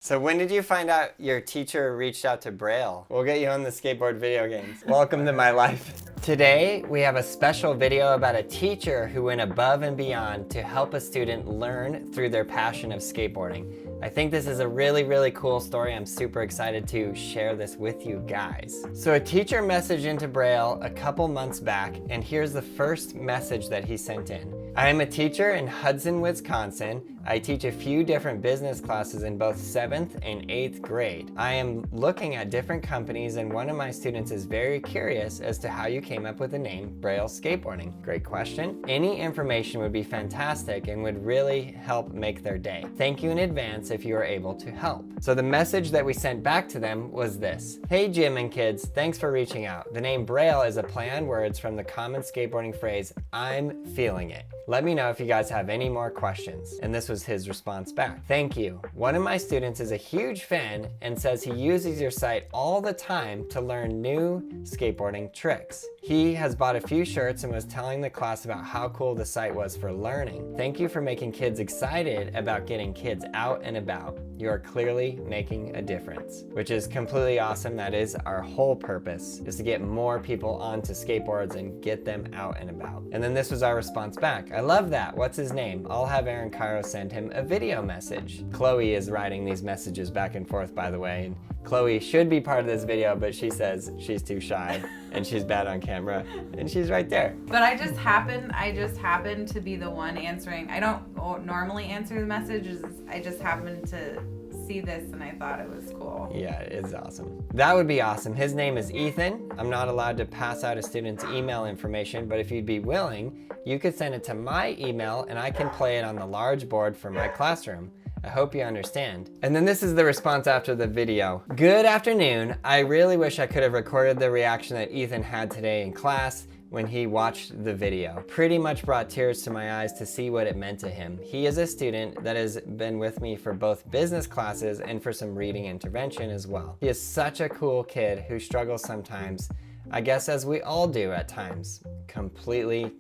So when did you find out your teacher reached out to Braille? We'll get you on the skateboard video games. Welcome to my life. Today, we have a special video about a teacher who went above and beyond to help a student learn through their passion of skateboarding. I think this is a really, really cool story. I'm super excited to share this with you guys. So a teacher messaged into Braille a couple months back, and here's the first message that he sent in. I am a teacher in Hudson, Wisconsin. I teach a few different business classes in both 7th and 8th grade. I am looking at different companies, and one of my students is very curious as to how you came up with the name Braille Skateboarding. Great question. Any information would be fantastic and would really help make their day. Thank you in advance if you are able to help. So the message that we sent back to them was this. Hey Jim and kids, thanks for reaching out. The name Braille is a play on words from the common skateboarding phrase, I'm feeling it. Let me know if you guys have any more questions. And this was his response back. Thank you. One of my students is a huge fan and says he uses your site all the time to learn new skateboarding tricks. He has bought a few shirts and was telling the class about how cool the site was for learning. Thank you for making kids excited about getting kids out and about. You are clearly making a difference, which is completely awesome. That is our whole purpose, is to get more people onto skateboards and get them out and about. And then this was our response back. I love that. What's his name? I'll have Aaron Cairo send him a video message. Chloe is writing these messages back and forth, by the way. And Chloe should be part of this video, but she says she's too shy and she's bad on camera, and she's right there. But I just happened to be the one answering. I don't normally answer the messages. I just happened to see this and I thought it was cool. Yeah, it's awesome. That would be awesome. His name is Ethan. I'm not allowed to pass out a student's email information, but if you'd be willing, you could send it to my email and I can play it on the large board for my classroom. I hope you understand. And then this is the response after the video. Good afternoon. I really wish I could have recorded the reaction that Ethan had today in class when he watched the video. Pretty much brought tears to my eyes to see what it meant to him. He is a student that has been with me for both business classes and for some reading intervention as well. He is such a cool kid who struggles sometimes, I guess as we all do at times. Completely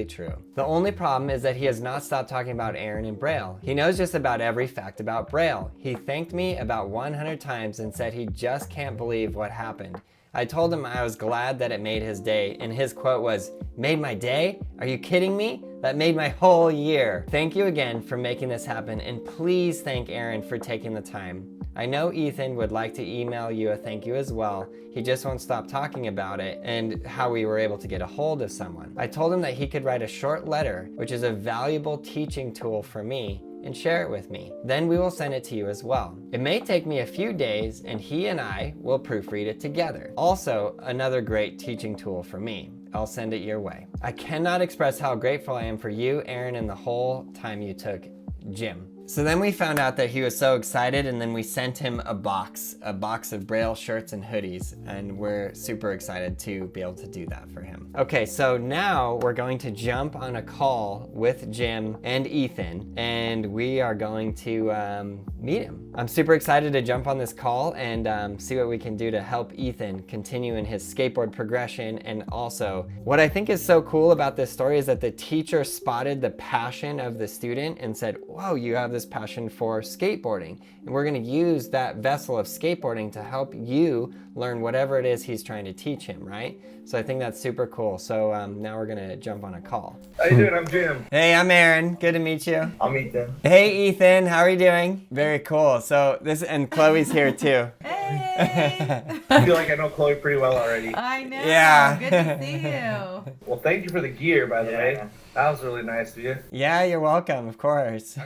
true. The only problem is that he has not stopped talking about Aaron and Braille. He knows just about every fact about Braille. He thanked me about 100 times and said he just can't believe what happened. I told him I was glad that it made his day, and his quote was, "Made my day? Are you kidding me? That made my whole year." Thank you again for making this happen, and please thank Aaron for taking the time. I know Ethan would like to email you a thank you as well. He just won't stop talking about it and how we were able to get a hold of someone. I told him that he could write a short letter, which is a valuable teaching tool for me, and share it with me. Then we will send it to you as well. It may take me a few days and he and I will proofread it together. Also, another great teaching tool for me. I'll send it your way. I cannot express how grateful I am for you, Aaron, and the whole time you took, Jim. So then we found out that he was so excited, and then we sent him a box of Braille shirts and hoodies, and we're super excited to be able to do that for him. Okay, so now we're going to jump on a call with Jim and Ethan, and we are going to meet him. I'm super excited to jump on this call and see what we can do to help Ethan continue in his skateboard progression. And also, what I think is so cool about this story is that the teacher spotted the passion of the student and said, whoa, you have this passion for skateboarding, and we're going to use that vessel of skateboarding to help you learn whatever it is he's trying to teach him, right? So I think that's super cool. So now we're going to jump on a call. How you doing? I'm Jim. Hey, I'm Aaron. Good to meet you. I'm Ethan. Hey, Ethan. How are you doing? Very cool. So and Chloe's here too. Hey! I feel like I know Chloe pretty well already. I know. Yeah. Good to see you. Well, thank you for the gear, by the way. That was really nice of you. Yeah, you're welcome, of course.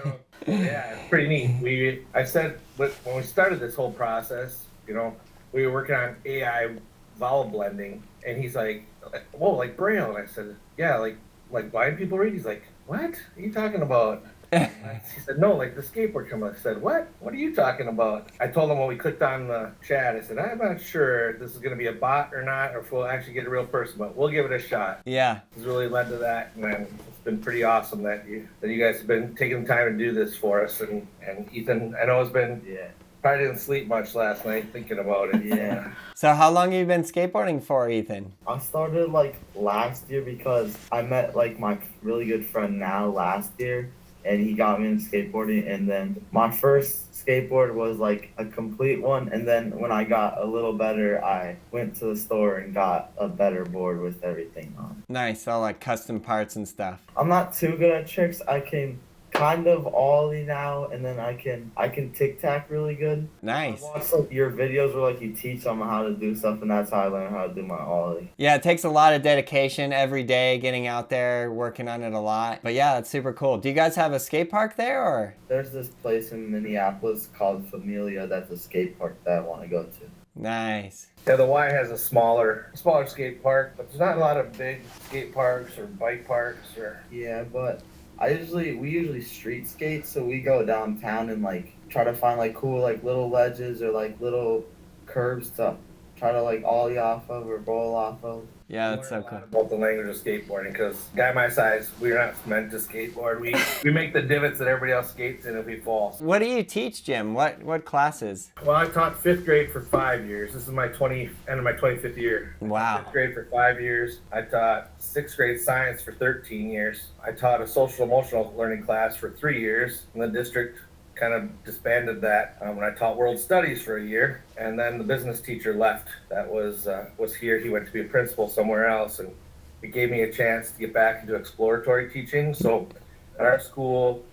Yeah, it's pretty neat. I said when we started this whole process, we were working on AI vowel blending, and he's like, whoa, like Braille. And I said, yeah, like blind people read. He's like, what are you talking about? He said, no, like the skateboard company. I said, what are you talking about? I told him when we clicked on the chat, I said, I'm not sure if this is going to be a bot or not, or if we'll actually get a real person, but we'll give it a shot. Yeah. It's really led to that, and it's been pretty awesome that you guys have been taking the time to do this for us. And Ethan, I know it's been, probably didn't sleep much last night thinking about it. Yeah. So how long have you been skateboarding for, Ethan? I started last year because I met my really good friend now last year. and he got me into skateboarding. And then my first skateboard was like a complete one, and then when I got a little better, I went to the store and got a better board with everything on. Nice, all like custom parts and stuff. I'm not too good at tricks. I can kind of ollie now, and then I can tic tac really good. Nice. I watched like your videos where like you teach them how to do stuff, and that's how I learned how to do my ollie. Yeah, it takes a lot of dedication every day, getting out there, working on it a lot. But yeah, that's super cool. Do you guys have a skate park there, or? There's this place in Minneapolis called Familia that's a skate park that I want to go to. Nice. Yeah, the Y has a smaller skate park, but there's not a lot of big skate parks or bike parks or. Yeah, but we usually street skate, so we go downtown and like try to find like cool like little ledges or like little curbs to try to like ollie off of or roll off of. Yeah, that's so Learn a cool. lot about the language of skateboarding, because guy my size, we're not meant to skateboard. We make the divots that everybody else skates in if we fall. What do you teach, Jim? What classes? Well, I taught 5th grade for 5 years. This is my end of my 25th year. Wow. 5th grade for 5 years. I taught 6th grade science for 13 years. I taught a social emotional learning class for 3 years. And the district kind of disbanded that when I taught world studies for a year, and then the business teacher left. That was here. He went to be a principal somewhere else, and it gave me a chance to get back into exploratory teaching. So at our school,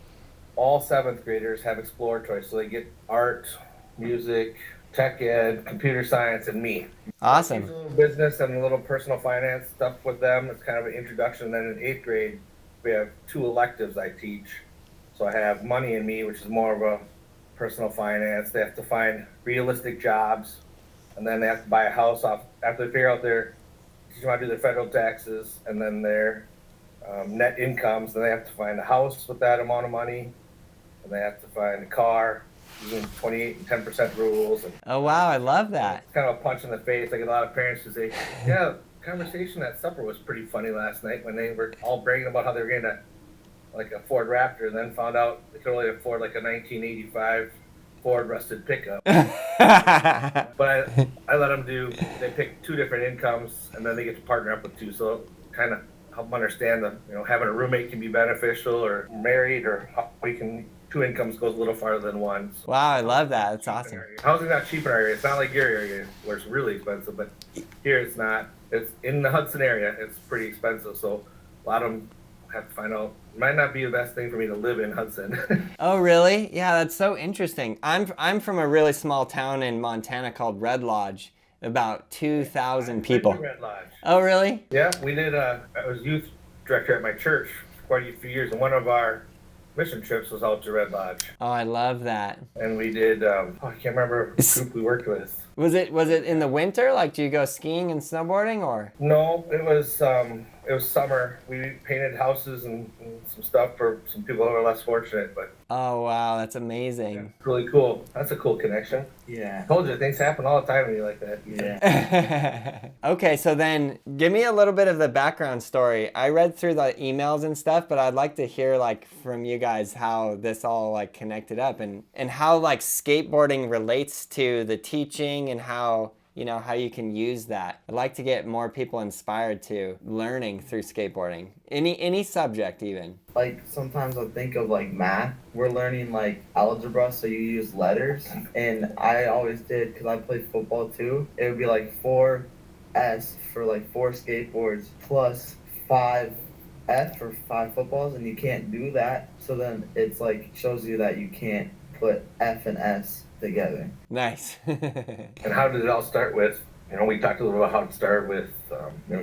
all 7th graders have exploratory, so they get art, music, tech ed, computer science, and me. Awesome. A little business and a little personal finance stuff with them. It's kind of an introduction. Then in 8th grade, we have 2 electives I teach. So I have Money in Me, which is more of a personal finance. They have to find realistic jobs, and then they have to buy a house off after they figure out teach them how to do their federal taxes and then their net incomes. Then they have to find a house with that amount of money, and they have to find a car using 28 and 10% rules. And Oh wow, I love that. it's kind of a punch in the face. Like a lot of parents who say, "Yeah, the conversation at supper was pretty funny last night when they were all bragging about how they were getting like a Ford Raptor, and then found out they could only afford like a 1985 Ford rusted pickup." But I let them they pick 2 different incomes, and then they get to partner up with 2. So kind of help them understand having a roommate can be beneficial, or married, or how we can, 2 incomes goes a little farther than 1. So Wow, I love that. That's awesome. housing's not cheap in our area. It's not like your area where it's really expensive, but here it's not. It's in the Hudson area. It's pretty expensive. So a lot of them have to find out. It might not be the best thing for me to live in Hudson. Oh really? Yeah, that's so interesting. I'm from a really small town in Montana called Red Lodge, about 2,000 people. Red Lodge. Oh really? Yeah, we did. I was youth director at my church for quite a few years, and one of our mission trips was out to Red Lodge. Oh, I love that. And we did. I can't remember the group we worked with. Was it in the winter? Like, do you go skiing and snowboarding, or? No, it was summer. We painted houses and some stuff for some people who are less fortunate, but Oh wow, that's amazing. it's really cool. That's a cool connection. Yeah. I told you, things happen all the time when you like that. Yeah. Okay, so then give me a little bit of the background story. I read through the emails and stuff, but I'd like to hear like from you guys how this all like connected up, and how like skateboarding relates to the teaching, and how how you can use that. I'd like to get more people inspired to learning through skateboarding. Any subject even. Like sometimes I'll think of like math. We're learning like algebra, so you use letters. And I always did, because I played football too. It would be like 4S for like 4 skateboards plus 5F for 5 footballs, and you can't do that. So then it's like shows you that you can't put F and S together. Nice. And how did it all start with? We talked a little about how it started with,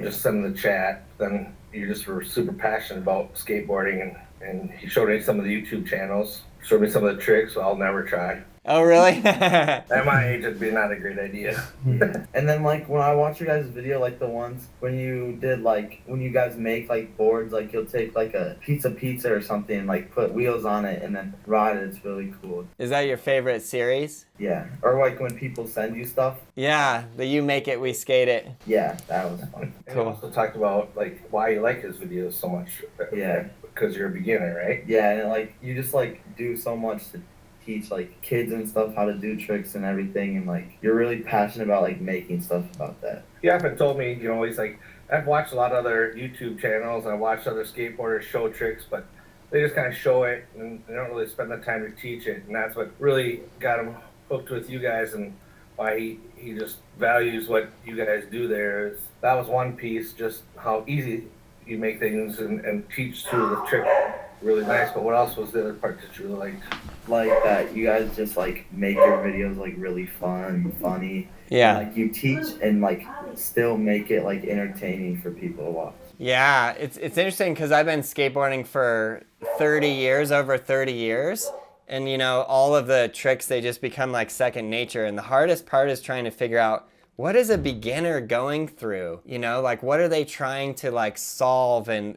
just sending the chat. Then you just were super passionate about skateboarding, and he showed me some of the YouTube channels, showed me some of the tricks I'll never try. Oh really? At my age, it'd be not a great idea. And then like when I watch your guys' video, like the ones when you did like when you guys make like boards, like you'll take like a pizza or something and like put wheels on it and then ride it. It's really cool. Is that your favorite series? Yeah. Or like when people send you stuff. Yeah, the You Make It, We Skate It. Yeah, that was fun. And Cool. we also talked about like why you like his videos so much. Yeah. Because you're a beginner, right? Yeah, and like you just like do so much to teach like kids and stuff how to do tricks and everything, and like you're really passionate about like making stuff about that. He often told me, he's like, I've watched a lot of other YouTube channels, and I watched other skateboarders show tricks, but they just kind of show it and they don't really spend the time to teach it. And that's what really got him hooked with you guys and why he just values what you guys do there. Is that was one piece, just how easy you make things and teach through the trick really nice. But what else was the other part that you really liked? Like that you guys just like make your videos like really fun, funny. Yeah. And, like you teach and like still make it like entertaining for people to watch. Yeah, it's interesting because I've been skateboarding for 30 years, over 30 years. And, you know, all of the tricks, they just become like second nature. And the hardest part is trying to figure out, what is a beginner going through? You know, like what are they trying to like solve and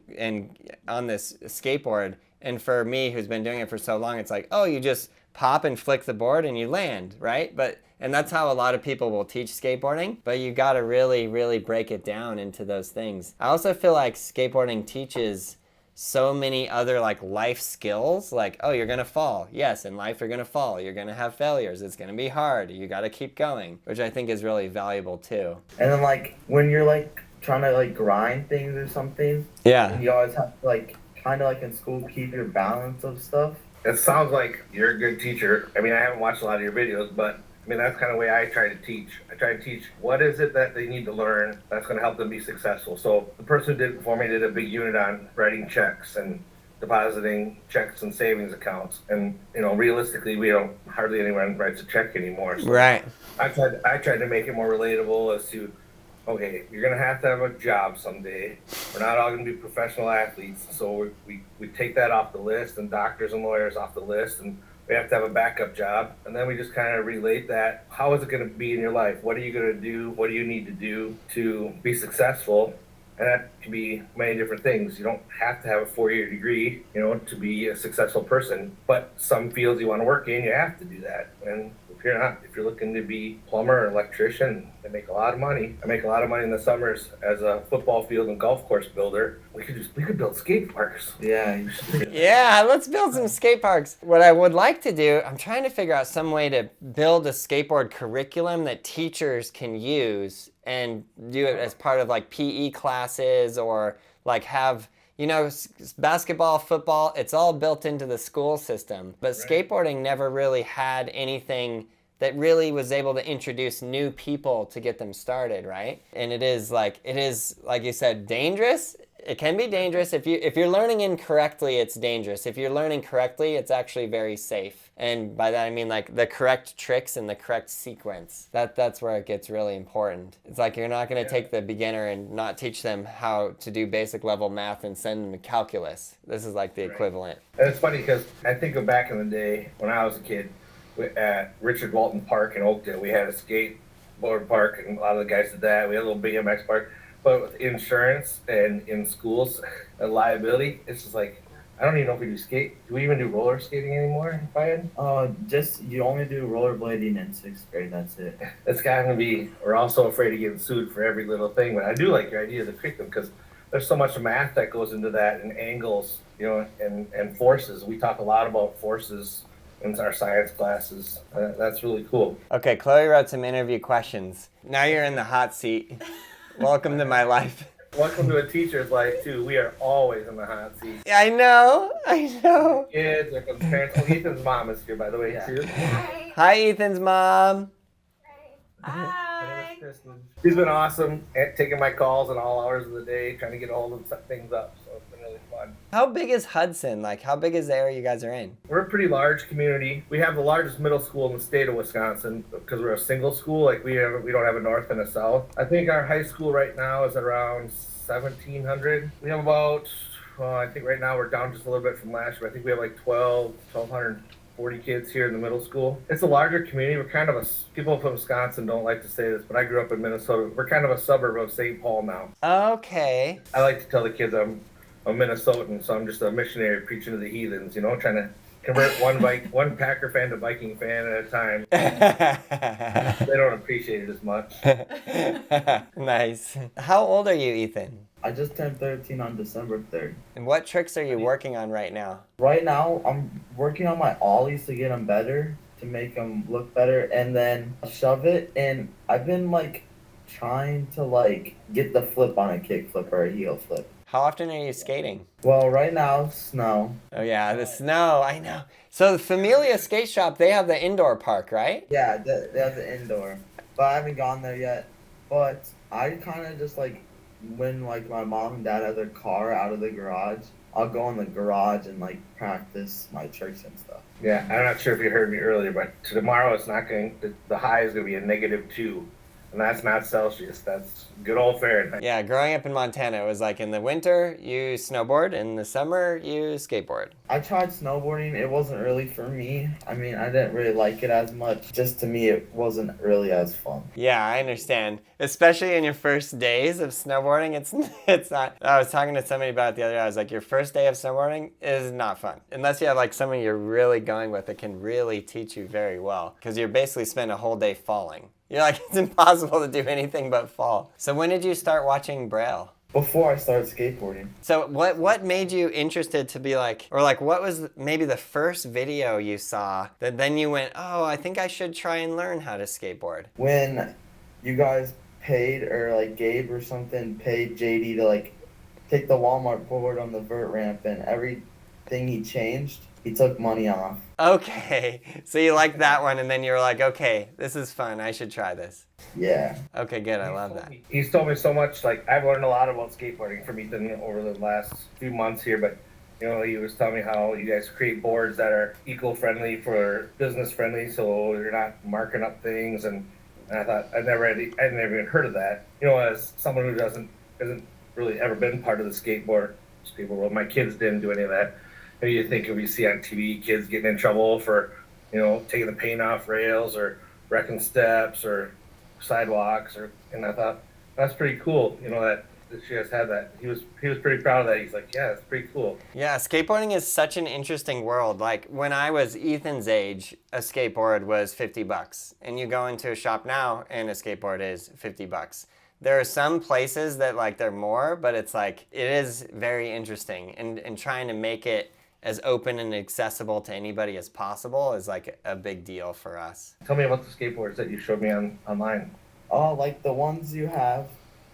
on this skateboard? And for me, who's been doing it for so long, it's like, oh, you just pop and flick the board and you land, right? And that's how a lot of people will teach skateboarding, but you gotta really, really break it down into those things. I also feel like skateboarding teaches so many other like life skills, like, oh, you're gonna fall. Yes, in life you're gonna fall. You're gonna have failures. It's gonna be hard. You gotta keep going, which I think is really valuable too. And then like when you're like trying to like grind things or something, Yeah. you always have to like kind of like in school keep your balance of stuff. It sounds like you're a good teacher. I mean, I haven't watched a lot of your videos, but I mean, that's kind of the way I try to teach. I try to teach what is it that they need to learn that's going to help them be successful. So the person who did it for me did a big unit on writing checks and depositing checks and savings accounts. And, you know, realistically, we don't, hardly anyone writes a check anymore. So Right. I tried to make it more relatable as to, okay, you're going to have a job someday. We're not all going to be professional athletes. So we take that off the list, and doctors and lawyers off the list, and we have to have a backup job. And then we just kind of relate that. How is it going to be in your life? What are you going to do? What do you need to do to be successful? And that can be many different things. You don't have to have a 4-year degree, you know, to be a successful person. But some fields you want to work in, you have to do that. And if you're looking to be plumber or electrician, they make a lot of money. I make a lot of money in the summers as a football field and golf course builder. We could build skate parks. Yeah, you should. Yeah, let's build some skate parks. What I would like to do, I'm trying to figure out some way to build a skateboard curriculum that teachers can use and do it as part of like PE classes, or like have, you know, basketball, football, it's all built into the school system. But skateboarding never really had anything that really was able to introduce new people to get them started, right? And it is like you said, dangerous. It can be dangerous. If you're learning incorrectly, it's dangerous. If you're learning correctly, it's actually very safe. And by that I mean like the correct tricks and the correct sequence. That's where it gets really important. It's like you're not going to take the beginner and not teach them how to do basic level math and send them to calculus. This is like the equivalent. And it's funny because I think of back in the day when I was a kid at Richard Walton Park in Oakdale. We had a skateboard park, and a lot of the guys did that. We had a little BMX park. But with insurance and in schools and liability, it's just like, I don't even know if we do skate. Do we even do roller skating anymore, Brian? Just you only do rollerblading in 6th grade. That's it. It's gotta be. We're also afraid of getting sued for every little thing. But I do like your idea of the curriculum because there's so much math that goes into that, and angles, you know, and forces. We talk a lot about forces in our science classes. That's really cool. Okay, Chloe wrote some interview questions. Now you're in the hot seat. Welcome to my life. Welcome to a teacher's life too. We are always in the hot seat. I know. Kids, like the parents. Oh, Ethan's mom is here, by the way, too. Hi, Ethan's mom. Hi. She's been awesome at taking my calls at all hours of the day, trying to get all of things up. So it's been really fun. How big is Hudson? Like, how big is the area you guys are in? We're a pretty large community. We have the largest middle school in the state of Wisconsin because we're a single school. Like we don't have a north and a south. I think our high school right now is around 1,700. We have about, I think right now we're down just a little bit from last year. I think we have like 1,240 kids here in the middle school. It's a larger community. We're kind of people from Wisconsin don't like to say this, but I grew up in Minnesota. We're kind of a suburb of St. Paul now. Okay. I like to tell the kids I'm a Minnesotan, so I'm just a missionary preaching to the heathens, you know, trying to convert one Packer fan to Viking fan at a time. They don't appreciate it as much. Nice. How old are you, Ethan? I just turned 13 on December 3rd. And what tricks are you working on right now? Right now, I'm working on my ollies to get them better, to make them look better, and then shove it. And I've been like trying to like get the flip on a kick flip or a heel flip. How often are you skating? Well, right now, snow. Oh yeah, the snow, I know. So the Familia Skate Shop, they have the indoor park, right? Yeah, they have the indoor, but I haven't gone there yet. But I kind of just like when like my mom and dad have their car out of the garage, I'll go in the garage and like practice my tricks and stuff. Yeah, I'm not sure if you heard me earlier, but tomorrow it's not going. The high is going to be a -2, and that's not Celsius. That's good old Fahrenheit. Yeah, growing up in Montana, it was like in the winter you snowboard, in the summer you skateboard. I tried snowboarding. It wasn't really for me. I mean, I didn't really like it as much. Just to me, it wasn't really as fun. Yeah, I understand. Especially in your first days of snowboarding, it's not. I was talking to somebody about it the other day. I was like, your first day of snowboarding is not fun. Unless you have like someone you're really going with that can really teach you very well. Because you're basically spend a whole day falling. You're like, it's impossible to do anything but fall. So when did you start watching Braille? Before I started skateboarding. So what made you interested to be like, or like what was maybe the first video you saw that then you went, oh, I think I should try and learn how to skateboard? When you guys paid, or like Gabe or something paid JD to like take the Walmart board on the vert ramp, and everything he changed, he took money off. Okay, so you liked that one and then you were like, okay, this is fun, I should try this. Yeah. Okay, good, I love that. He's told me so much. Like, I've learned a lot about skateboarding from Ethan over the last few months here, but you know, he was telling me how you guys create boards that are eco-friendly for business-friendly, so you're not marking up things. And I thought I'd never even heard of that. You know, as someone who hasn't really ever been part of the skateboard world, my kids didn't do any of that. Maybe you think if you see on TV kids getting in trouble for, you know, taking the paint off rails or wrecking steps or sidewalks, and I thought that's pretty cool. You know, that you guys had that. He was pretty proud of that. He's like, yeah, it's pretty cool. Yeah, skateboarding is such an interesting world. Like when I was Ethan's age, a skateboard was $50, and you go into a shop now and a skateboard is $50. There are some places that like they're more, but it's like it is very interesting, and trying to make it as open and accessible to anybody as possible is like a big deal for us. Tell me about the skateboards that you showed me online. Oh, like the ones you have.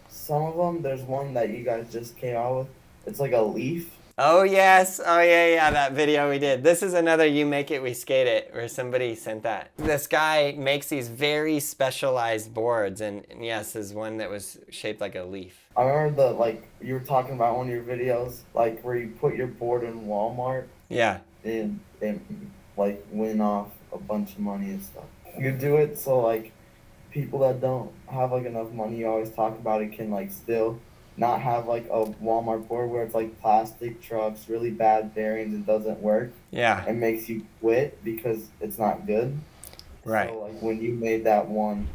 Some of them, there's one that you guys just came out with. It's like a leaf. Oh yes, oh yeah, that video we did. This is another You Make It, We Skate It, where somebody sent that. This guy makes these very specialized boards, and yes, there's one that was shaped like a leaf. I remember like, you were talking about one of your videos, like where you put your board in Walmart. Yeah. And like win off a bunch of money and stuff. You do it so like people that don't have like enough money, you always talk about it, can like still not have like a Walmart board where it's like plastic trucks, really bad bearings, and doesn't work. Yeah. It makes you quit because it's not good. Right. So like when you made that one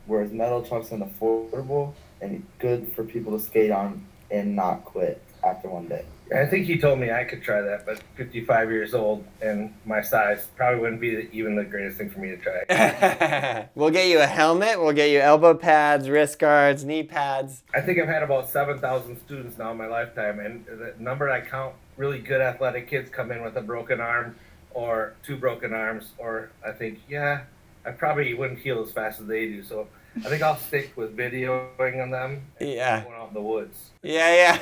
where it's metal trucks and affordable and good for people to skate on and not quit after one day. I think he told me I could try that, but 55 years old and my size probably wouldn't be even the greatest thing for me to try. We'll get you a helmet, we'll get you elbow pads, wrist guards, knee pads. I think I've had about 7,000 students now in my lifetime, and the number I count, really good athletic kids come in with a broken arm or 2 broken arms, or I think, yeah, I probably wouldn't heal as fast as they do, so I think I'll stick with videoing on them and Yeah. going out in the woods. Yeah.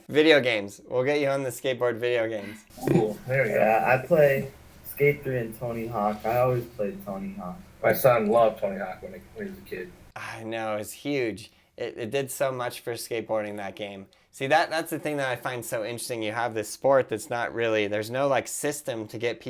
Video games. We'll get you on the skateboard video games. Cool. There we go. Yeah, I play Skate 3 and Tony Hawk. I always played Tony Hawk. My son loved Tony Hawk when he was a kid. I know, it's huge. It did so much for skateboarding, that game. See, that's the thing that I find so interesting. You have this sport that's not really, there's no like system to get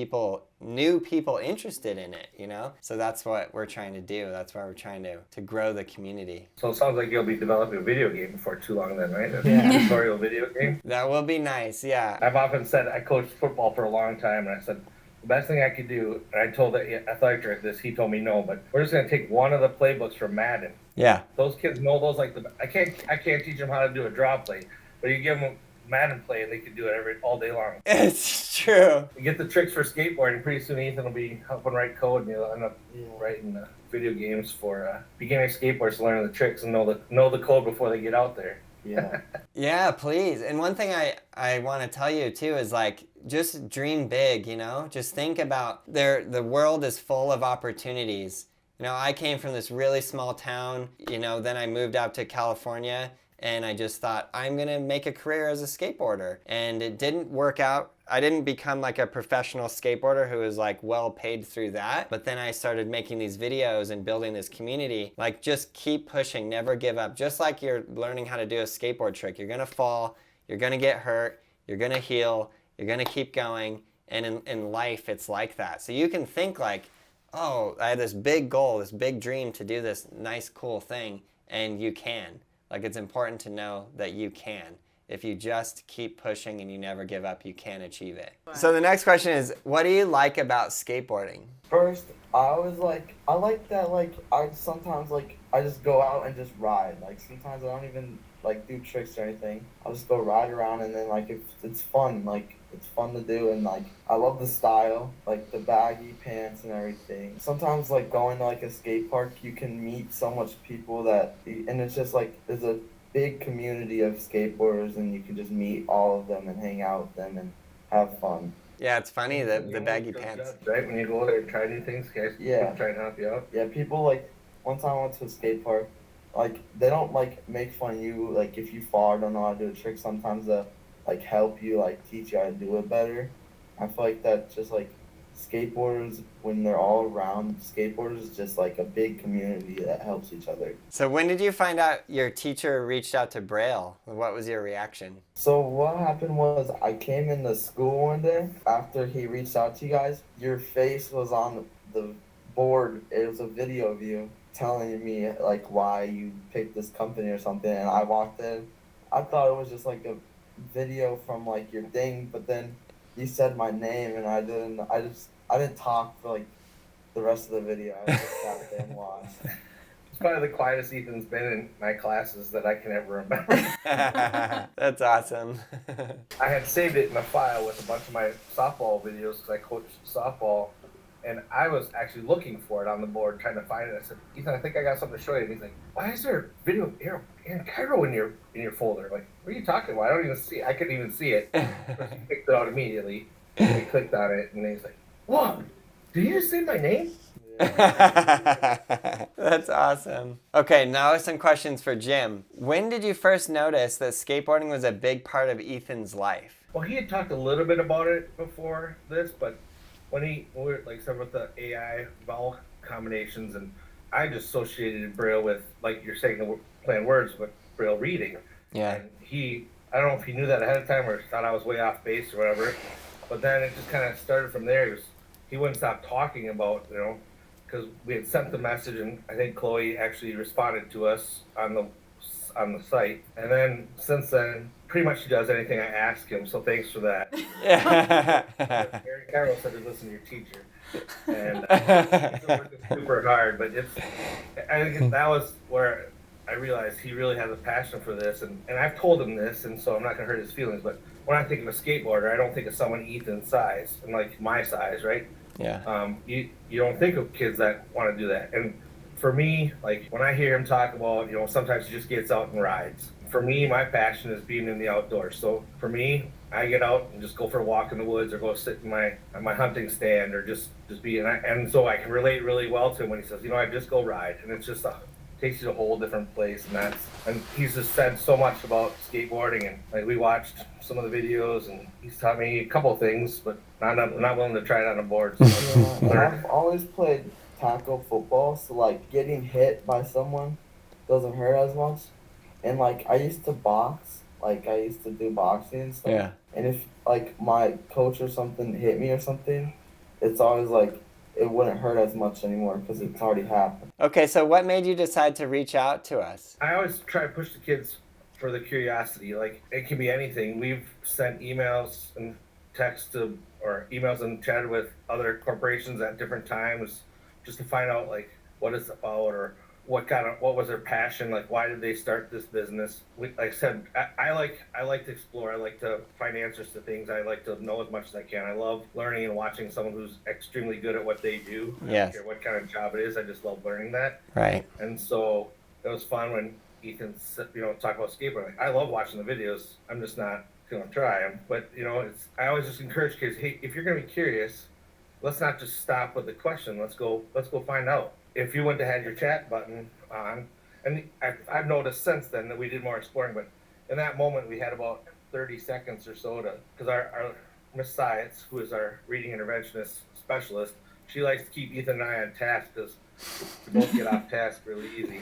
new people interested in it, you know? So that's what we're trying to do. That's why we're trying to grow the community. So it sounds like you'll be developing a video game before too long then, right? A Yeah. tutorial video game. That will be nice, yeah. I've often said, I coached football for a long time, and I said, the best thing I could do, and I told the athletic director this, he told me no, but we're just going to take one of the playbooks from Madden. Yeah. Those kids know those like I can't teach them how to do a draw play, but you give them Madden play and they can do it all day long. It's true. You get the tricks for skateboarding, pretty soon Ethan will be helping write code, and you'll end up writing video games for beginner skateboarders to learn the tricks and know the code before they get out there. Yeah. Yeah, please. And one thing I want to tell you too is like, just dream big, you know? Just think about the world is full of opportunities. You know, I came from this really small town, you know, then I moved out to California, and I just thought, I'm going to make a career as a skateboarder. And it didn't work out. I didn't become like a professional skateboarder who was like well paid through that. But then I started making these videos and building this community. Like, just keep pushing, never give up. Just like you're learning how to do a skateboard trick. You're going to fall, you're going to get hurt, you're going to heal, you're going to keep going. And in life, it's like that. So you can think like, oh, I had this big goal, this big dream to do this nice, cool thing. And you can. Like, it's important to know that you can. If you just keep pushing and you never give up, you can achieve it. So the next question is, what do you like about skateboarding? First, I like that, like, I sometimes, like, I just go out and just ride. Like, sometimes I don't even, like, do tricks or anything. I'll just go ride around, and then, like, it's fun. Like, it's fun to do, and, like, I love the style, like, the baggy pants and everything. Sometimes, like, going to, like, a skate park, you can meet so much people that, and it's just, like, there's a big community of skateboarders, and you can just meet all of them and hang out with them and have fun. Yeah, it's funny, the baggy Good pants. judge, right? When you go there and try new things, guys, Yeah. try to help you out. Yeah, people, like, one time I went to a skate park, like, they don't, like, make fun of you, like, if you fall or don't know how to do a trick. Sometimes they'll, like, help you, like, teach you how to do it better. I feel like that just, like, skateboarders, when they're all around, skateboarders is just, like, a big community that helps each other. So when did you find out your teacher reached out to Braille? What was your reaction? So what happened was I came into school one day after he reached out to you guys. Your face was on the board. It was a video of you telling me, like, why you picked this company or something, and I walked in. I thought it was just like a video from, like, your thing, but then you said my name, and I didn't talk for, like, the rest of the video. I just sat there and watched. It's probably the quietest Ethan's been in my classes that I can ever remember. That's awesome. I had saved it in a file with a bunch of my softball videos because I coached softball, and I was actually looking for it on the board, trying to find it. I said, Ethan, I think I got something to show you. And he's like, why is there a video of Aaron Cairo in your folder? I'm like, what are you talking about? I don't even see it. I couldn't even see it. So he picked it out immediately. And he clicked on it, and he's like, what? Did you just say my name? That's awesome. Okay, now some questions for Jim. When did you first notice that skateboarding was a big part of Ethan's life? Well, he had talked a little bit about it before this, but when we were, like, said, with the AI vowel combinations, and I just associated Braille with, like you're saying, the playing words, with Braille reading. Yeah. And I don't know if he knew that ahead of time or thought I was way off base or whatever, but then it just kind of started from there. He wouldn't stop talking about, because we had sent the message, and I think Chloe actually responded to us on the site. And then since then, pretty much he does anything I ask him, so thanks for that. Aaron Carroll said to listen to your teacher. And he's working super hard, but I think that was where I realized he really has a passion for this, and I've told him this, and so I'm not going to hurt his feelings, but when I think of a skateboarder, I don't think of someone Ethan's size, and like my size, right? Yeah. You don't think of kids that want to do that. And for me, like, when I hear him talk about, sometimes he just gets out and rides. For me, my passion is being in the outdoors. So for me, I get out and just go for a walk in the woods, or go sit in my hunting stand, or just be. And so I can relate really well to him when he says, I just go ride, and it's just takes you to a whole different place. And he's just said so much about skateboarding, and like, we watched some of the videos, and he's taught me a couple of things, but I'm not willing to try it on a board. So I've always played tackle football, so, like, getting hit by someone doesn't hurt as much. And, like, I used to box, like, I used to do boxing and stuff. Yeah. And if, like, my coach or something hit me or something, it's always like it wouldn't hurt as much anymore because it's already happened. Okay, so what made you decide to reach out to us? I always try to push the kids for the curiosity. Like, it can be anything. We've sent emails and texts or emails and chatted with other corporations at different times just to find out, like, what it's about, or what was their passion, like, why did they start this business. Like I said, I like to explore. I like to find answers to things. I like to know as much as I can. I love learning and watching someone who's extremely good at what they do. Yes. I don't care what kind of job it is. I just love learning that. Right. And so it was fun when Ethan talked about skateboarding. Like, I love watching the videos. I'm just not going to try them. But I always just encourage kids, hey, if you're going to be curious, let's not just stop with the question. Let's go find out. If you went to have your chat button on, And I've noticed since then that we did more exploring, but in that moment we had about 30 seconds or so to, because our Miss Science, who is our reading interventionist specialist, she likes to keep Ethan and I on task because we both get off task really easy.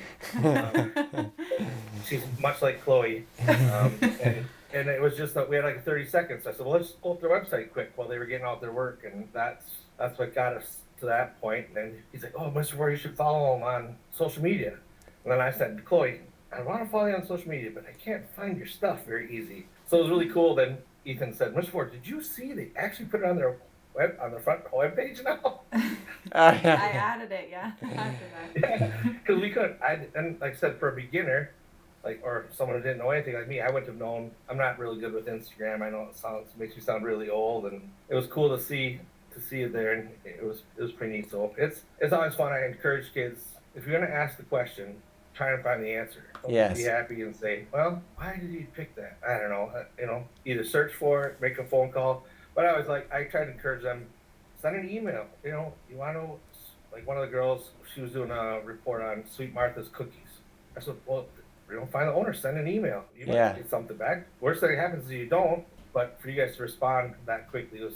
She's much like Chloe. And it was just that we had like 30 seconds. I said, well, let's pull up their website quick while they were getting out their work. And that's what got us to that point. And then he's like, oh, Mr. Ward, you should follow him on social media. And then I said, Chloe, I want to follow you on social media, but I can't find your stuff very easy. So it was really cool. Then Ethan said, Mr. Ward, did you see they actually put it on their on the front webpage now? I added it, yeah, after that. Yeah, because we couldn't. And like I said, for a beginner, or someone who didn't know anything like me, I wouldn't have known. I'm not really good with Instagram. I know it makes me sound really old, and it was cool to see it there, and it was pretty neat. So it's always fun. I encourage kids, if you're gonna ask the question, try and find the answer. Don't be happy and say, well, why did you pick that? I don't know. Either search for it, make a phone call. But I try to encourage them, send an email. You want to know, like one of the girls, she was doing a report on Sweet Martha's cookies. I said, well, find the owner, send an email. You might get something back. Worst thing that happens is you don't, but for you guys to respond that quickly was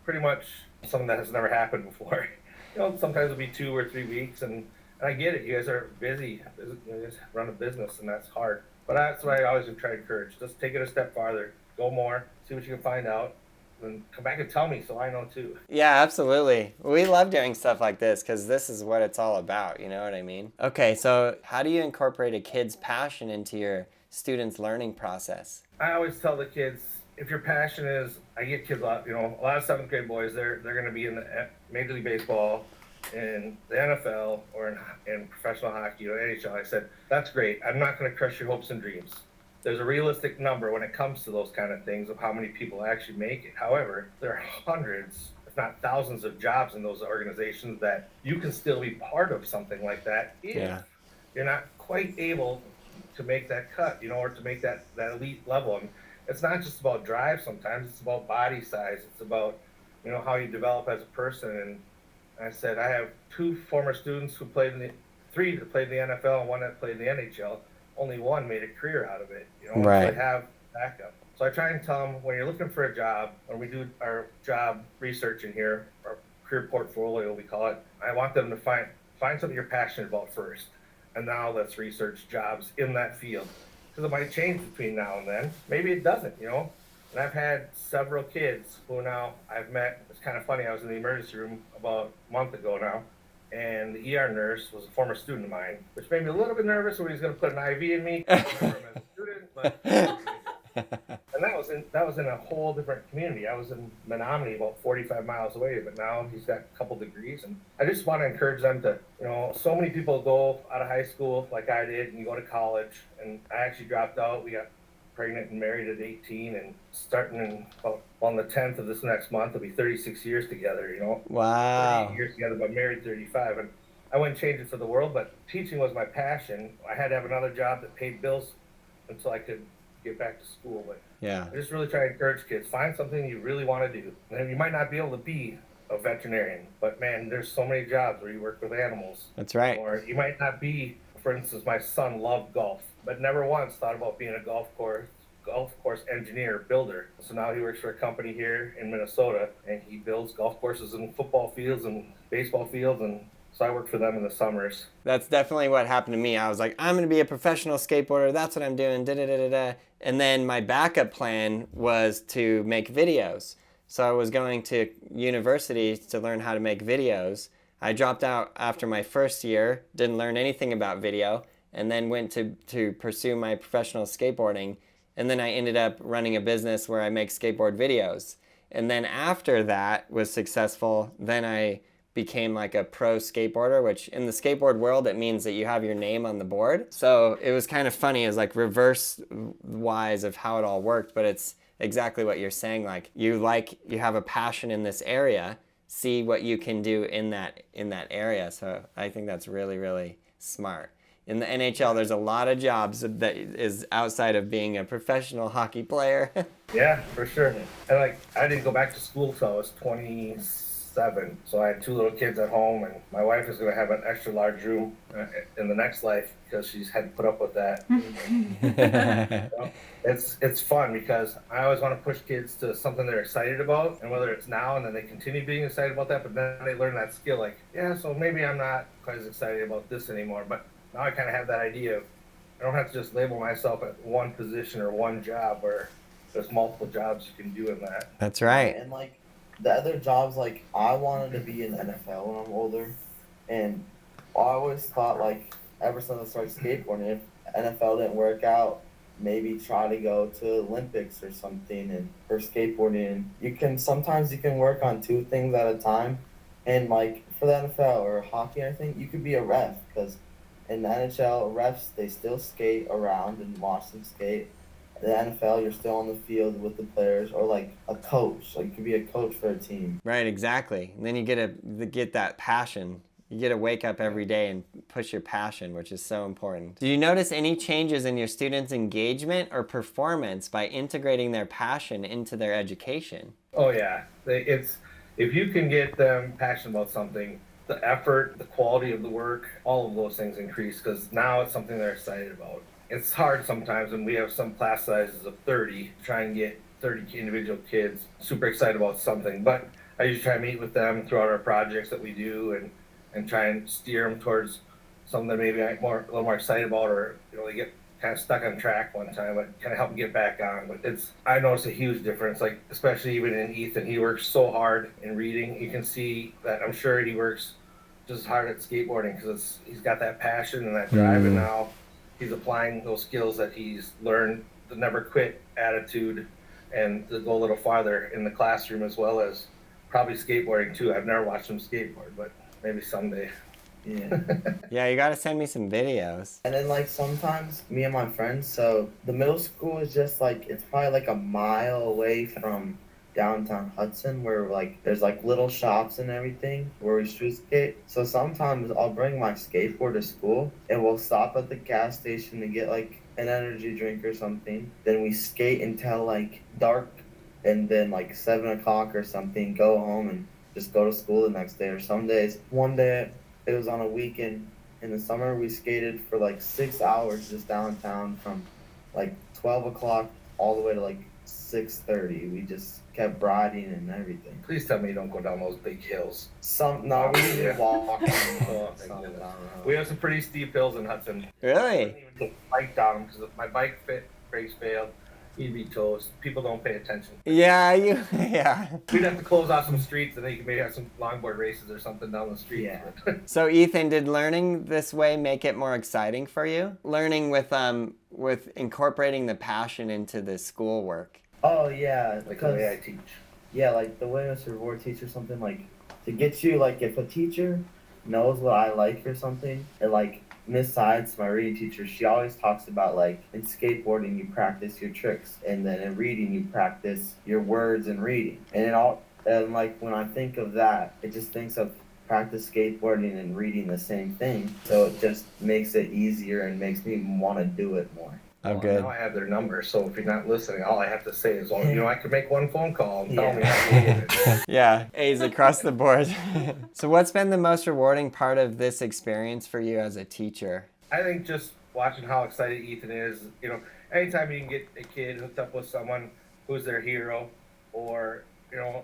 pretty much something that has never happened before. Sometimes it'll be 2 or 3 weeks, and I get it. You guys are busy. You guys run a business, and that's hard. But that's what I always try to encourage. Just take it a step farther. Go more. See what you can find out. And come back and tell me so I know too. Yeah, absolutely. We love doing stuff like this because this is what it's all about. You know what I mean? Okay, so how do you incorporate a kid's passion into your students' learning process? I always tell the kids, if your passion is, I get kids a lot of 7th grade boys, they're going to be in the Major League Baseball, in the NFL, or in professional hockey or NHL. I said, that's great. I'm not going to crush your hopes and dreams. There's a realistic number when it comes to those kind of things of how many people actually make it. However, there are hundreds, if not thousands, of jobs in those organizations that you can still be part of something like that if you're not quite able to make that cut, or to make that elite level. And it's not just about drive sometimes, it's about body size. It's about, how you develop as a person. And I said, I have 2 former students who played 3 that played in the NFL and 1 that played in the NHL. Only 1 made a career out of it, Right. So I have backup. So I try and tell them, when you're looking for a job, when we do our job research in here, our career portfolio, we call it, I want them to find something you're passionate about first. And now let's research jobs in that field. Because it might change between now and then. Maybe it doesn't, And I've had several kids who now I've met. It's kind of funny. I was in the emergency room about a month ago now. And the ER nurse was a former student of mine, which made me a little bit nervous when he was going to put an IV in me. I remember him as a student, but and that was in a whole different community. I was in Menominee, about 45 miles away, but now he's got a couple degrees, and I just want to encourage them to, so many people go out of high school like I did, and you go to college, and I actually dropped out. We got pregnant and married at 18, and starting on the 10th of this next month, it'll be 36 years together, Wow. 38 years together, but married 35. And I wouldn't change it for the world, but teaching was my passion. I had to have another job that paid bills until I could get back to school. But Yeah. I just really try to encourage kids, find something you really want to do. And you might not be able to be a veterinarian, but man, there's so many jobs where you work with animals. That's right. Or you might not be, for instance, my son loved golf, but never once thought about being a golf course engineer, builder. So now he works for a company here in Minnesota, and he builds golf courses and football fields and baseball fields, and so I work for them in the summers. That's definitely what happened to me. I was like, I'm going to be a professional skateboarder. That's what I'm doing. And then my backup plan was to make videos. So I was going to university to learn how to make videos. I dropped out after my first year, didn't learn anything about video, and then went to pursue my professional skateboarding. And then I ended up running a business where I make skateboard videos. And then after that was successful, then I became like a pro skateboarder, which in the skateboard world, it means that you have your name on the board. So it was kind of funny. It was like reverse wise of how it all worked, but it's exactly what you're saying. Like you have a passion in this area, see what you can do in that area. So I think that's really, really smart. In the NHL, there's a lot of jobs that is outside of being a professional hockey player. Yeah, for sure. And I didn't go back to school till I was 26 7. So I had 2 little kids at home, and my wife is going to have an extra large room in the next life because she's had to put up with that. It's fun because I always want to push kids to something they're excited about, and whether it's now and then they continue being excited about that, but then they learn that skill, like, yeah, so maybe I'm not quite as excited about this anymore, but now I kind of have that idea of I don't have to just label myself at one position or one job where there's multiple jobs you can do in that. That's right. And like the other jobs, like I wanted to be in the NFL when I'm older, and I always thought like ever since I started skateboarding, if NFL didn't work out, maybe try to go to Olympics or something. And for skateboarding, sometimes you can work on 2 things at a time, and like for the NFL or hockey, I think you could be a ref because in the NHL, refs they still skate around and watch them skate. The NFL, you're still on the field with the players, or like a coach. Like you could be a coach for a team. Right, exactly. And then you get that passion. You get to wake up every day and push your passion, which is so important. Do you notice any changes in your students' engagement or performance by integrating their passion into their education? Oh yeah, if you can get them passionate about something, the effort, the quality of the work, all of those things increase because now it's something they're excited about. It's hard sometimes when we have some class sizes of 30, try and get 30 individual kids super excited about something. But I usually try and meet with them throughout our projects that we do and try and steer them towards something that maybe I'm a little more excited about, or they get kind of stuck on track one time, but kind of help them get back on. But I noticed a huge difference, like especially even in Ethan, he works so hard in reading. You can see that I'm sure he works just as hard at skateboarding because he's got that passion and that drive, and now he's applying those skills that he's learned, the never quit attitude, and to go a little farther in the classroom as well as probably skateboarding too. I've never watched him skateboard, but maybe someday. Yeah. Yeah, you got to send me some videos. And then like sometimes me and my friends, so the middle school is just like, it's probably like a mile away from downtown Hudson, where like there's like little shops and everything where we street skate. So sometimes I'll bring my skateboard to school and we'll stop at the gas station to get like an energy drink or something. Then we skate until like dark, and then like 7 o'clock or something, go home and just go to school the next day. Or some days, one day it was on a weekend in the summer, we skated for like 6 hours just downtown from like 12 o'clock all the way to like 6:30. We just kept riding and everything. Please tell me you don't go down those big hills. No, we didn't walk. We have some pretty steep hills in Hudson. Really? I didn't even take the bike down because if my bike brakes failed, you'd be toast. People don't pay attention. Yeah, yeah. We'd have to close off some streets, and then you could maybe have some longboard races or something down the street. Yeah. So Ethan, did learning this way make it more exciting for you? Learning with incorporating the passion into the schoolwork. Oh yeah, Like the way I teach. Yeah, like the way Mr. Vore teaches something, like to get you, like if a teacher knows what I like or something, and like Miss Sides, my reading teacher, she always talks about like in skateboarding you practice your tricks, and then in reading you practice your words and reading. And like when I think of that, it just thinks of practice skateboarding and reading the same thing. So it just makes it easier and makes me want to do it more. Oh, Well, good. now I have their number, so if you're not listening, all I have to say is, I could make one phone call and tell me how to get it. Yeah, A's across the board. So what's been the most rewarding part of this experience for you as a teacher? I think just watching how excited Ethan is, anytime you can get a kid hooked up with someone who's their hero, or,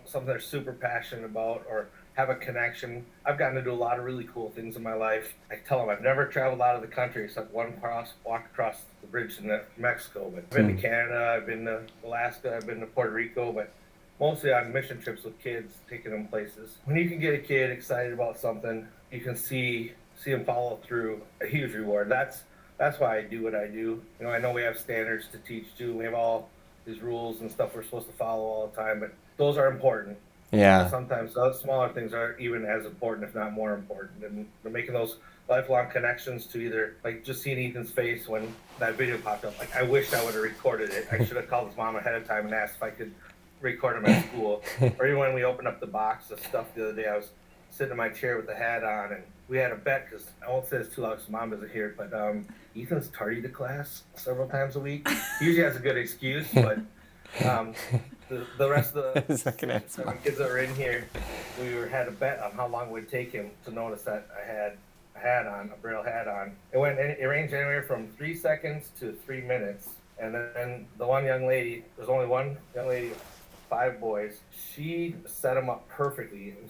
something they're super passionate about, or have a connection. I've gotten to do a lot of really cool things in my life. I tell them I've never traveled out of the country except walk across the bridge to Mexico. But I've been to Canada, I've been to Alaska, I've been to Puerto Rico, but mostly on mission trips with kids, taking them places. When you can get a kid excited about something, you can see them follow through, a huge reward. That's why I do what I do. I know we have standards to teach too. We have all these rules and stuff we're supposed to follow all the time, but those are important. Yeah. Sometimes those smaller things are even as important, if not more important. And they're making those lifelong connections to either, like just seeing Ethan's face when that video popped up. Like, I wish I would have recorded it. I should have called his mom ahead of time and asked if I could record him at school. Or even when we opened up the box of stuff the other day, I was sitting in my chair with the hat on, and we had a bet, because I won't say it's too loud because mom doesn't hear it, but Ethan's tardy to class several times a week. He usually has a good excuse, but the rest of the 7 kids that are in here, had a bet on how long it would take him to notice that I had a hat on, a Braille hat on. It ranged anywhere from 3 seconds to 3 minutes. And then the one young lady, there's only one young lady, 5 boys. She set them up perfectly, and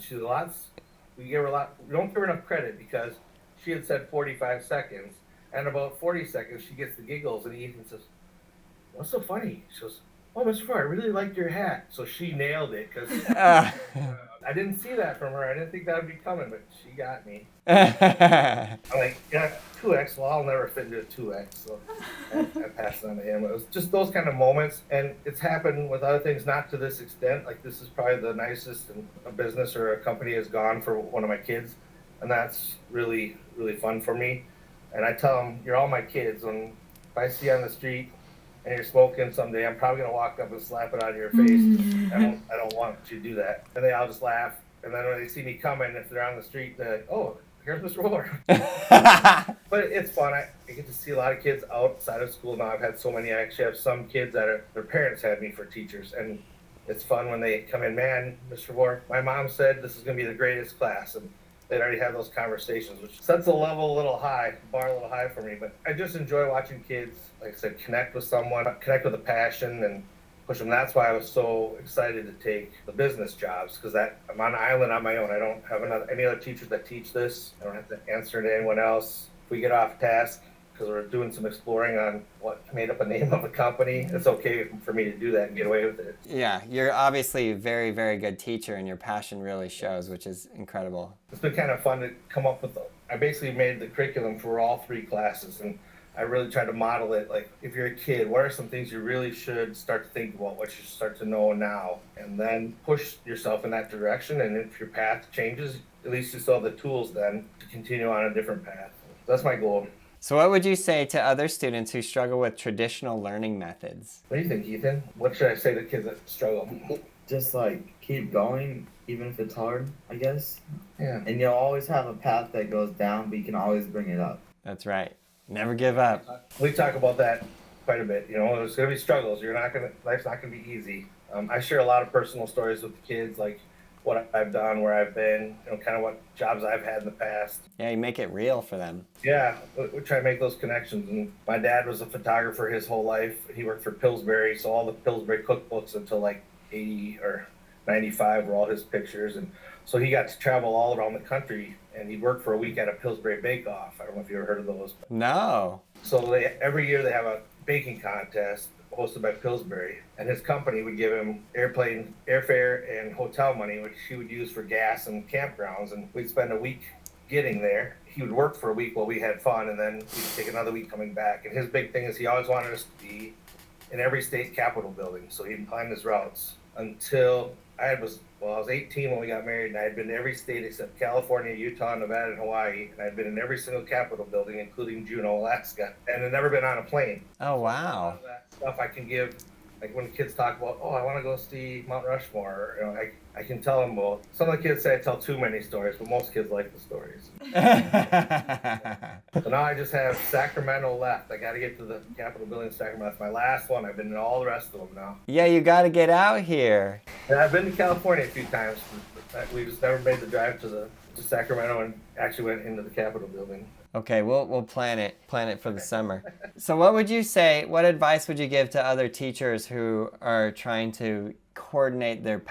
we don't give her enough credit because she had said 45 seconds, and about 40 seconds she gets the giggles, and Ethan says, "What's so funny?" She goes, "Oh, Mr. Farr, I really liked your hat." So she nailed it because I didn't see that from her. I didn't think that would be coming, but she got me. I'm like, yeah, 2X. Well, I'll never fit into a 2X. So I passed it on to him. It was just those kind of moments. And it's happened with other things, not to this extent. Like, this is probably the nicest a business or a company has gone for one of my kids. And that's really, really fun for me. And I tell them, you're all my kids. When if I see you on the street and you're smoking someday, I'm probably gonna walk up and slap it out of your face. I don't want you to do that. And they all just laugh. And then when they see me coming, if they're on the street, they're like, "Oh, here's Mr. Roller." But it's fun. I get to see a lot of kids outside of school now. I've had so many. I actually have some kids that their parents had me for teachers, and it's fun when they come in. "Man, Mr. Roller, my mom said this is gonna be the greatest class," and they'd already have those conversations, which sets the level a little high, bar a little high for me. But I just enjoy watching kids, like I said, connect with someone, connect with a passion, and push them. That's why I was so excited to take the business jobs, because I'm on an island on my own. I don't have any other teachers that teach this. I don't have to answer to anyone else. If we get off task, because we're doing some exploring on what made up a name of a company, it's okay for me to do that and get away with it. Yeah, you're obviously a very, very good teacher, and your passion really shows, which is incredible. It's been kind of fun to come up with. I basically made the curriculum for all 3 classes, and I really tried to model it. Like, if you're a kid, what are some things you really should start to think about, what you start to know now, and then push yourself in that direction. And if your path changes, at least you still have the tools then to continue on a different path. That's my goal. So what would you say to other students who struggle with traditional learning methods? What do you think, Ethan? What should I say to kids that struggle? Just like keep going, even if it's hard, I guess. Yeah. And you'll always have a path that goes down, but you can always bring it up. That's right. Never give up. We talk about that quite a bit. There's going to be struggles. Life's not going to be easy. I share a lot of personal stories with the kids, like what I've done, where I've been, kind of what jobs I've had in the past. Yeah, you make it real for them. Yeah, we try to make those connections. And my dad was a photographer his whole life. He worked for Pillsbury, so all the Pillsbury cookbooks until like 80 or 95 were all his pictures. And so he got to travel all around the country, and he worked for a week at a Pillsbury bake-off. I don't know if you ever heard of those. No. So every year they have a baking contest hosted by Pillsbury, and his company would give him airfare and hotel money, which he would use for gas and campgrounds, and we'd spend a week getting there. He would work for a week while we had fun, and then we'd take another week coming back. And his big thing is he always wanted us to be in every state capitol building, so he'd plan his routes until I was 18 when we got married, and I had been to every state except California, Utah, Nevada, and Hawaii. And I'd been in every single Capitol building, including Juneau, Alaska, and I'd never been on a plane. Oh, wow. That stuff I can give, like when kids talk about, "Oh, I want to go see Mount Rushmore," I can tell them, well, some of the kids say I tell too many stories, but most kids like the stories. So now I just have Sacramento left. I got to get to the Capitol building in Sacramento. That's my last one. I've been in all the rest of them now. Yeah, you got to get out here. And I've been to California a few times. But we just never made the drive to Sacramento and actually went into the Capitol building. Okay, we'll plan it for the summer. So what advice would you give to other teachers who are trying to coordinate their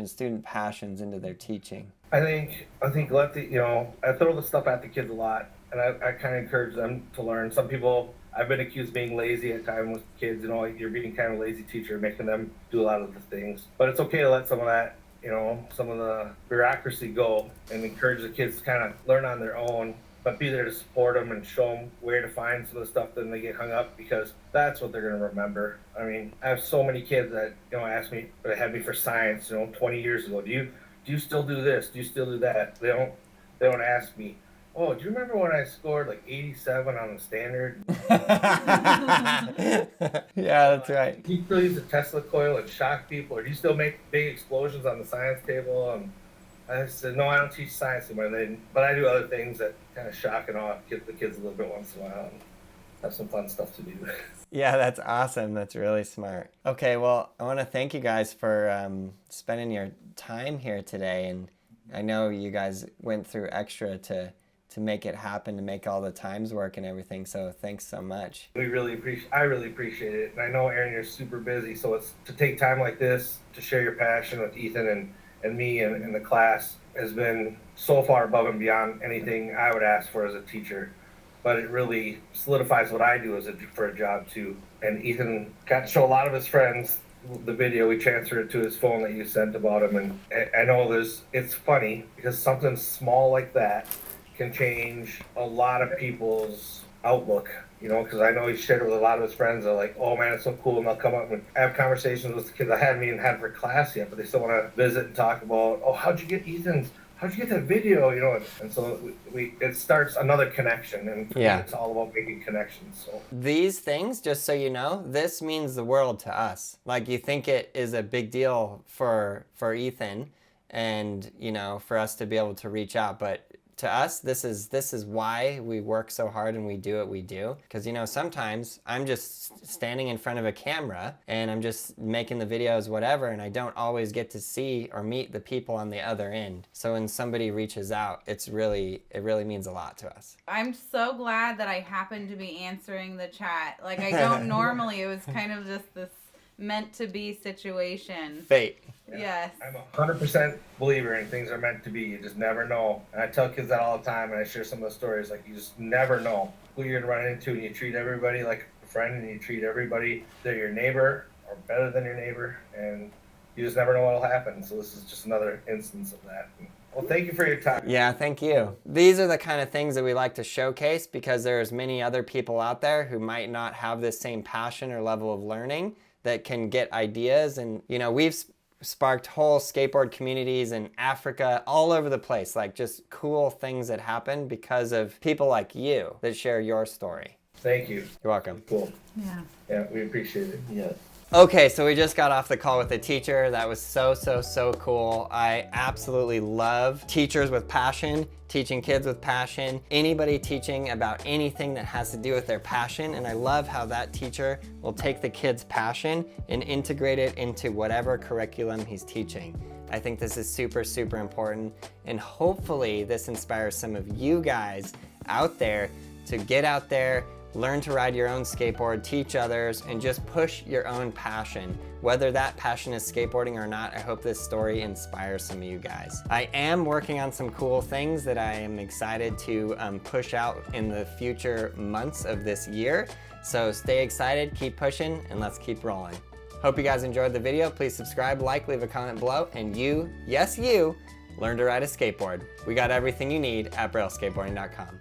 student passions into their teaching? I think I throw the stuff at the kids a lot, and I kind of encourage them to learn. Some people, I've been accused of being lazy at times with kids, you're being kind of a lazy teacher, making them do a lot of the things. But it's okay to let some of that, some of the bureaucracy go and encourage the kids to kind of learn on their own, but be there to support them and show them where to find some of the stuff that they get hung up, because that's what they're going to remember. I mean, I have so many kids that, ask me, that had me for science, 20 years ago, do you still do this? Do you still do that? They don't ask me, "Oh, do you remember when I scored like 87 on the standard?" Yeah, that's right. Do you still use a Tesla coil and shock people, or do you still make big explosions on the science table? And I said, "No, I don't teach science anymore, but I do other things that kind of shock and awe the kids a little bit once in a while, and have some fun stuff to do." Yeah, that's awesome. That's really smart. Okay, well, I want to thank you guys for spending your time here today and I know you guys went through extra to make it happen, to make all the times work and everything. So thanks so much. I really appreciate it. And I know, Aaron, you're super busy, so it's to take time like this to share your passion with Ethan and me and the class has been so far above and beyond anything I would ask for as a teacher. But it really solidifies what I do for a job too. And Ethan got to show a lot of his friends the video. We transferred it to his phone that you sent about him, and I know it's funny because something small like that can change a lot of people's outlook, you know, because I know he shared it with a lot of his friends. They're like, oh man, it's so cool, and they'll come up and have conversations with the kids I haven't even had for class yet, but they still want to visit and talk about, oh, how'd you get that video, you know? And so it starts another connection, and Yeah. It's all about making connections. So These things, just so you know, this means the world to us. Like, you think it is a big deal for Ethan and, you know, for us to be able to reach out, but to us, this is why we work so hard and we do what we do. Because, you know, sometimes I'm just standing in front of a camera and I'm just making the videos, whatever, and I don't always get to see or meet the people on the other end. So when somebody reaches out, it really means a lot to us. I'm so glad that I happened to be answering the chat. Like, I don't normally. It was kind of just this meant to be situation. Fate. Yes. I'm 100% believer in things are meant to be. You just never know. And I tell kids that all the time, and I share some of the stories. Like, you just never know who you're gonna run into, and you treat everybody like a friend, and you treat everybody, they're your neighbor or better than your neighbor, and you just never know what'll happen. So this is just another instance of that. Well, thank you for your time. Yeah, thank you. These are the kind of things that we like to showcase because there's many other people out there who might not have this same passion or level of learning that can get ideas. And, you know, we've sparked whole skateboard communities in Africa, all over the place, like just cool things that happen because of people like you that share your story. Thank you. You're welcome. Cool. Yeah. Yeah, we appreciate it. Yes. Okay, so we just got off the call with the teacher. That was so cool. I absolutely love teachers with passion, teaching kids with passion, anybody teaching about anything that has to do with their passion. And I love how that teacher will take the kid's passion and integrate it into whatever curriculum he's teaching. I think this is super important. And hopefully this inspires some of you guys out there to get out there, learn to ride your own skateboard, teach others, and just push your own passion. Whether that passion is skateboarding or not, I hope this story inspires some of you guys. I am working on some cool things that I am excited to push out in the future months of this year. So stay excited, keep pushing, and let's keep rolling. Hope you guys enjoyed the video. Please subscribe, like, leave a comment below, and you, yes you, learn to ride a skateboard. We got everything you need at brailleskateboarding.com.